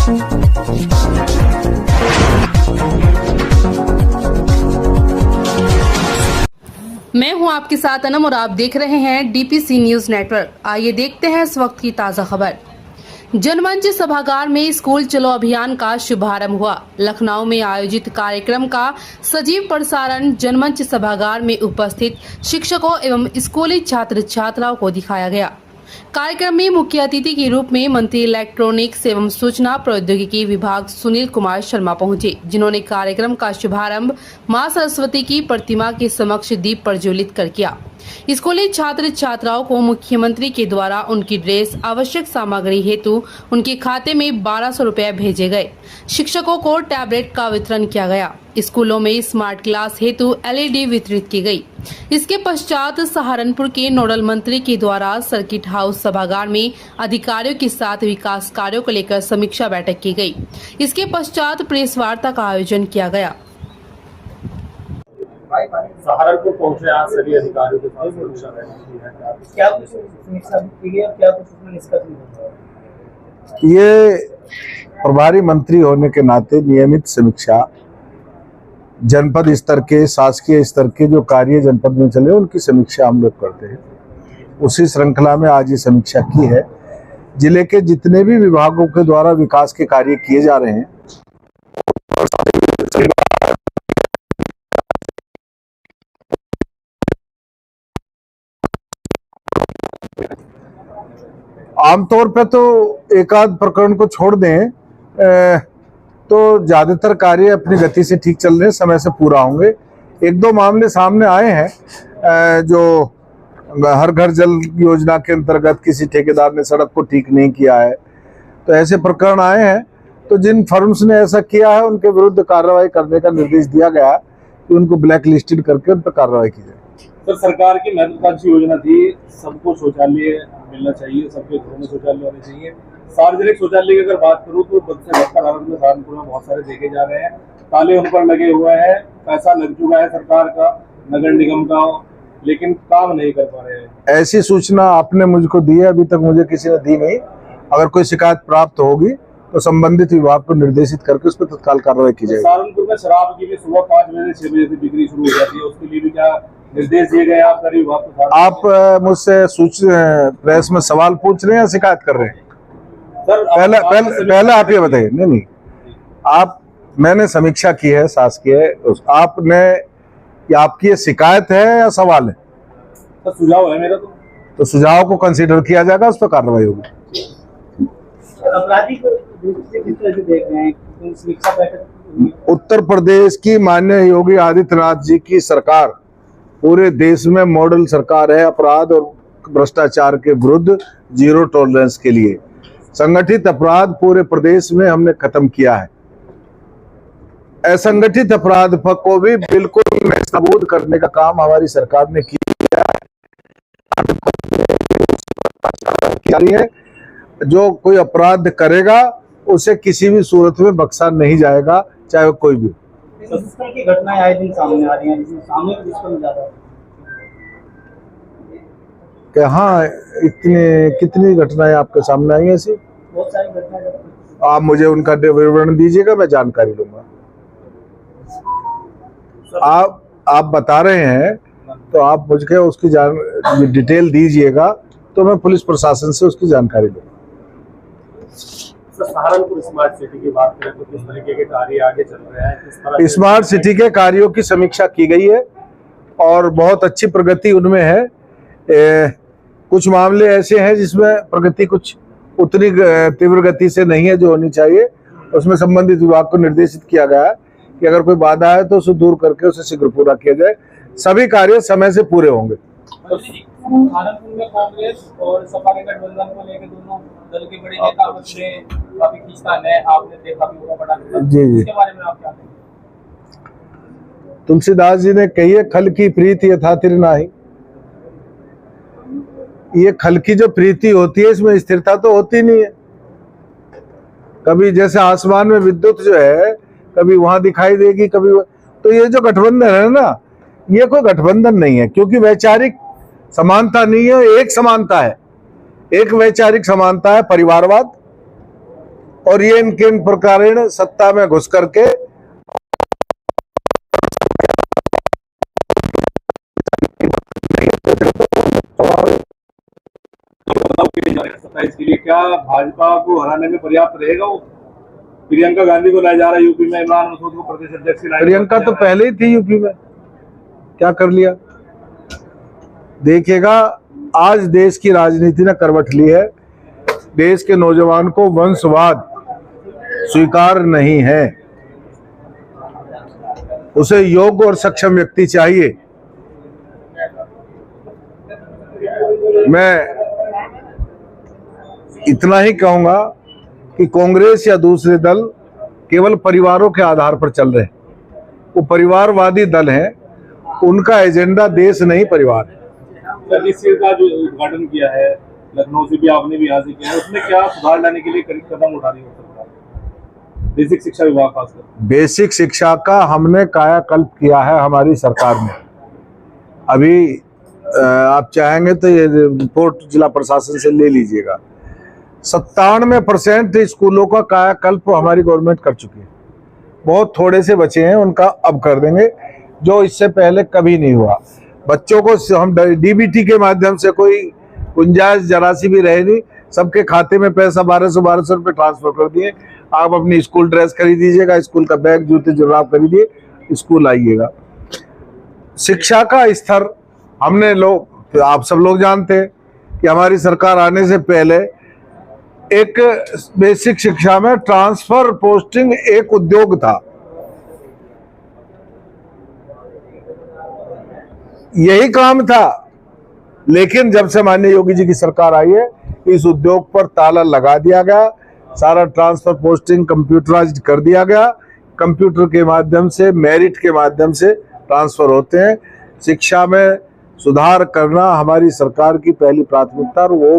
मैं हूं आपके साथ अनम और आप देख रहे हैं डीपीसी न्यूज नेटवर्क। आइए देखते हैं इस वक्त की ताजा खबर। जनमंच सभागार में स्कूल चलो अभियान का शुभारंभ हुआ। लखनऊ में आयोजित कार्यक्रम का सजीव प्रसारण जनमंच सभागार में उपस्थित शिक्षकों एवं स्कूली छात्र छात्राओं को दिखाया गया। कार्यक्रम में मुख्य अतिथि के रूप में मंत्री इलेक्ट्रॉनिक्स एवं सूचना प्रौद्योगिकी विभाग सुनील कुमार शर्मा पहुंचे, जिन्होंने कार्यक्रम का शुभारंभ मां सरस्वती की प्रतिमा के समक्ष दीप प्रज्वलित कर किया। स्कूली छात्र छात्राओं को मुख्यमंत्री के द्वारा उनकी ड्रेस आवश्यक सामग्री हेतु उनके खाते में 1200 रुपए भेजे गए। शिक्षकों को टैबलेट का वितरण किया गया। स्कूलों में स्मार्ट क्लास हेतु LED वितरित की गई। इसके पश्चात सहारनपुर के नोडल मंत्री के द्वारा सर्किट हाउस सभागार में अधिकारियों के साथ विकास कार्यों को लेकर समीक्षा बैठक की गई। इसके पश्चात प्रेस वार्ता का आयोजन किया गया। सहारनपुर पहुंचे आज सभी अधिकारियों के साथ समीक्षा बैठक की है। क्या कुछ समीक्षा की है और क्या कुछ उसमें निष्कर्ष निकला? ये प्रभारी मंत्री होने के नाते नियमित समीक्षा जनपद स्तर के शासकीय स्तर के जो कार्य जनपद में चले उनकी समीक्षा हम लोग करते हैं। उसी श्रृंखला में आज ये समीक्षा की है। जिले के जितने भी विभागों के द्वारा विकास के कार्य किए जा रहे हैं आमतौर पे तो एक आध प्रकरण को छोड़ दें तो ज्यादातर कार्य अपनी गति से ठीक चल रहे हैं, समय से पूरा होंगे। एक दो मामले सामने आए हैं जो हर घर जल योजना के अंतर्गत किसी ठेकेदार ने सड़क को ठीक नहीं किया है, तो ऐसे प्रकरण आए हैं। तो जिन फर्म्स ने ऐसा किया है उनके विरुद्ध कार्रवाई करने का निर्देश दिया गया कि उनको ब्लैक लिस्टेड करके उन पर कार्रवाई की जाए। सर, सरकार की महत्वाकांक्षी योजना थी सबको शौचालय मिलना चाहिए, सबके घरों में शौचालय होने चाहिए। सार्वजनिक शौचालय की अगर बात करूँ तो बद से बदतर हालत में सहारनपुर में बहुत सारे देखे जा रहे हैं। ताले उन पर लगे हुए हैं, पैसा लग चुका है सरकार का, नगर निगम का, लेकिन काम नहीं कर पा रहे हैं। ऐसी सूचना आपने मुझको दी है, अभी तक मुझे किसी ने दी नहीं। अगर कोई शिकायत प्राप्त होगी तो संबंधित विभाग को निर्देशित करके उस पर तत्काल कार्रवाई की जाएगी। सहारनपुर में शराब की भी सुबह 5 बजे से 6 बजे से बिक्री शुरू हो जाती है, उसके लिए भी क्या निर्देश दिए गए? आप मुझसे प्रेस में सवाल पूछ रहे हैं या शिकायत कर रहे हैं? सर, पहले आप ये बताइए। नहीं, मैंने समीक्षा की है शासकीय, आपने आपकी ये शिकायत है या सवाल है? सर, सुझाव है मेरा। तो सुझाव को कंसीडर किया जाएगा, उस पर कार्रवाई होगी। अपराधी को किस तरह से देख रहे हैं समीक्षा बैठक? उत्तर प्रदेश की माननीय योगी आदित्यनाथ जी की सरकार पूरे देश में मॉडल सरकार है। अपराध और भ्रष्टाचार के विरुद्ध जीरो टॉलरेंस के लिए संगठित अपराध पूरे प्रदेश में हमने खत्म किया है। असंगठित अपराध को भी बिल्कुल नाबूद करने का काम हमारी सरकार ने किया है। जो कोई अपराध करेगा उसे किसी भी सूरत में बख्शा नहीं जाएगा, चाहे वो कोई भी। की घटनाएं आए दिन सामने आ रही हैं, जिसमें सामने दुष्कर्म ज्यादा है। हाँ, कितनी घटनाएं आपके सामने आई हैं ऐसी? बहुत सारी घटनाएं। आप मुझे उनका विवरण दीजिएगा, मैं जानकारी लूंगा। आप बता रहे हैं तो आप मुझे उसकी डिटेल दीजिएगा, तो मैं पुलिस प्रशासन से उसकी जानकारी लूंगा। सहारनपुर स्मार्ट सिटी की बात करें तो किस तरीके के कार्य आगे चल रहे हैं? स्मार्ट सिटी के कार्यों की समीक्षा की गई है और बहुत अच्छी प्रगति उनमें है। कुछ मामले ऐसे हैं जिसमें प्रगति कुछ उतनी तीव्र गति से नहीं है जो होनी चाहिए। उसमें संबंधित विभाग को निर्देशित किया गया है कि अगर कोई बाधा है तो उसे दूर करके उसे शीघ्र पूरा किया जाए। सभी कार्य समय से पूरे होंगे। सहारनपुर में कांग्रेस और सपा के गठबंधन को लेकर दोनों दल के बड़े नेता आपस में काफी खींचतान है, आपने देखा भी होगा बड़ा। जी, इसके बारे में आप क्या कहेंगे? तुलसीदास जी ने कही है, खल की प्रीति यथा तिर नाही। ये खल की जो प्रीति होती है इसमें स्थिरता तो होती नहीं है। कभी जैसे आसमान में विद्युत जो है कभी वहां दिखाई देगी, कभी तो ये जो गठबंधन है ना, ये कोई गठबंधन नहीं है, क्योंकि वैचारिक समानता नहीं है। एक समानता है, एक वैचारिक समानता है परिवारवाद, और ये इनके इन प्रकारेण सत्ता में घुस करके सत्ताईस के लिए क्या भाजपा को हराने में पर्याप्त रहेगा वो? प्रियंका गांधी को लाया जा रहा है यूपी में, इमरान मसूद को प्रदेश अध्यक्ष लाया। प्रियंका तो पहले ही थी यूपी में, क्या कर लिया? देखिएगा, आज देश की राजनीति ने करवट ली है। देश के नौजवान को वंशवाद स्वीकार नहीं है, उसे योग्य और सक्षम व्यक्ति चाहिए। मैं इतना ही कहूंगा कि कांग्रेस या दूसरे दल केवल परिवारों के आधार पर चल रहे हैं। वो परिवारवादी दल हैं, उनका एजेंडा देश नहीं परिवार है। सर्विसेज का जो उद्घाटन किया है लखनऊ से भी, आपने भी यहाँ से किया है, उसमें क्या सुधार लाने के लिए कदम उठा रही है सरकार? बेसिक शिक्षा विभाग खासकर बेसिक शिक्षा का हमने कायाकल्प किया है हमारी सरकार ने। अभी आप चाहेंगे तो ये रिपोर्ट जिला प्रशासन से ले लीजिएगा। 97% स्कूलों का कायाकल्प हमारी गवर्नमेंट कर चुकी है। बहुत थोड़े से बचे हैं, उनका अब कर देंगे, जो इससे पहले कभी नहीं हुआ। बच्चों को हम डीबीटी के माध्यम से कोई गुंजाइश जरा सी भी रहे नहीं, सबके खाते में पैसा 1200 रुपये ट्रांसफर कर दिए। आप अपनी स्कूल ड्रेस खरीद दीजिएगा, स्कूल का बैग, जूते जुराब खरीदिए, स्कूल आइएगा। शिक्षा का स्तर हमने आप सब लोग जानते हैं कि हमारी सरकार आने से पहले एक बेसिक शिक्षा में ट्रांसफर पोस्टिंग एक उद्योग था। यही काम था, लेकिन जब से माननीय योगी जी की सरकार आई है, इस उद्योग पर ताला लगा दिया गया। सारा ट्रांसफर पोस्टिंग कंप्यूटराइज्ड कर दिया गया। कंप्यूटर के माध्यम से, मेरिट के माध्यम से ट्रांसफर होते हैं। शिक्षा में सुधार करना हमारी सरकार की पहली प्राथमिकता, और वो